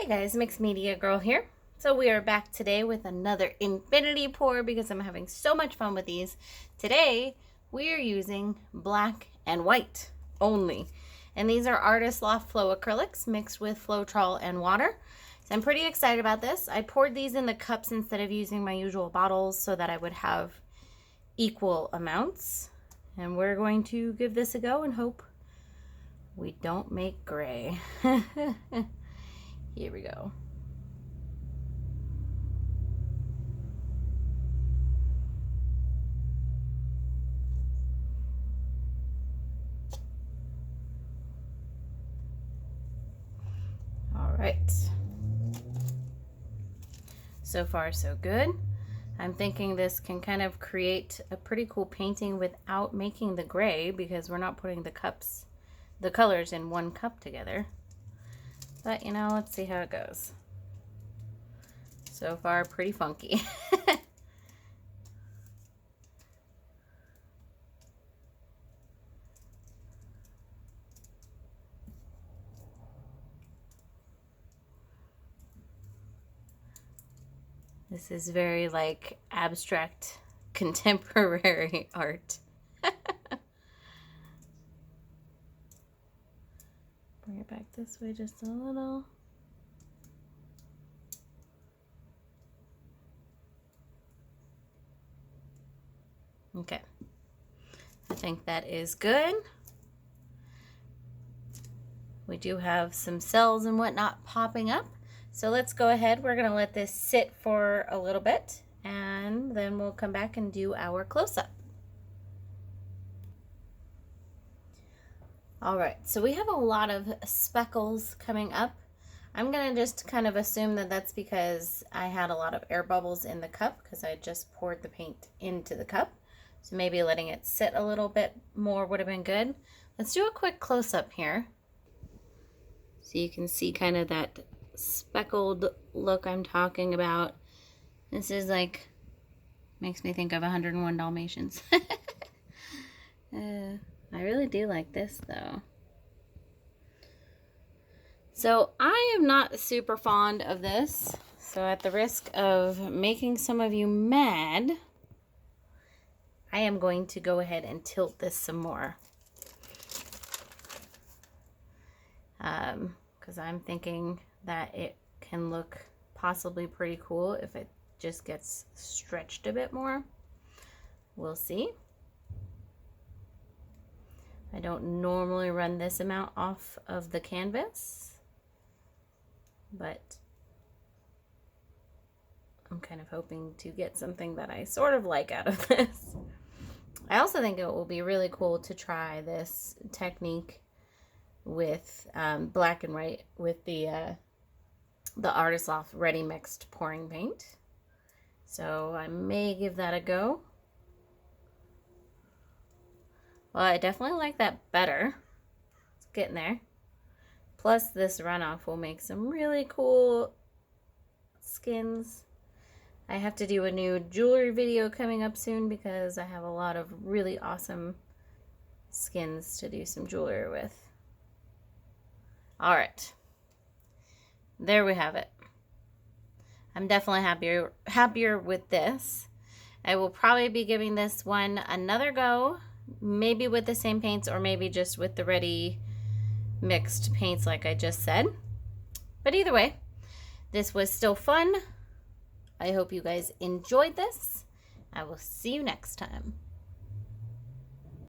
Hey guys, Mixed Media Girl here. So we are back today with another infinity pour because I'm having so much fun with these. Today we are using black and white only. And these are Artist Loft Flow acrylics mixed with Floetrol and water. So I'm pretty excited about this. I poured these in the cups instead of using my usual bottles so that I would have equal amounts. And we're going to give this a go and hope we don't make gray. Here we go. All right. So far, so good. I'm thinking this can kind of create a pretty cool painting without making the gray because we're not putting the colors in one cup together. But, you know, let's see how it goes. So far, pretty funky. This is very, like, abstract contemporary art. Bring it back this way just a little. Okay. I think that is good. We do have some cells and whatnot popping up. So let's go ahead. We're going to let this sit for a little bit and then we'll come back and do our close-up. All right, so we have a lot of speckles coming up. I'm going to just kind of assume that that's because I had a lot of air bubbles in the cup because I just poured the paint into the cup. So maybe letting it sit a little bit more would have been good. Let's do a quick close-up here. So you can see kind of that speckled look I'm talking about. This is like, makes me think of 101 Dalmatians. I really do like this though. So I am not super fond of this. So at the risk of making some of you mad, I am going to go ahead and tilt this some more. Because I'm thinking that it can look possibly pretty cool if it just gets stretched a bit more. We'll see. I don't normally run this amount off of the canvas, but I'm kind of hoping to get something that I sort of like out of this. I also think it will be really cool to try this technique with black and white with the Artist Loft Ready Mixed pouring paint. So I may give that a go. Well, I definitely like that better. It's getting there. Plus this runoff will make some really cool skins. I have to do a new jewelry video coming up soon because I have a lot of really awesome skins to do some jewelry with. All right. There we have it. I'm definitely happier with this. I will probably be giving this one another go, maybe with the same paints or maybe just with the ready mixed paints like I just said. But either way, this was still fun. I hope you guys enjoyed this. I will see you next time.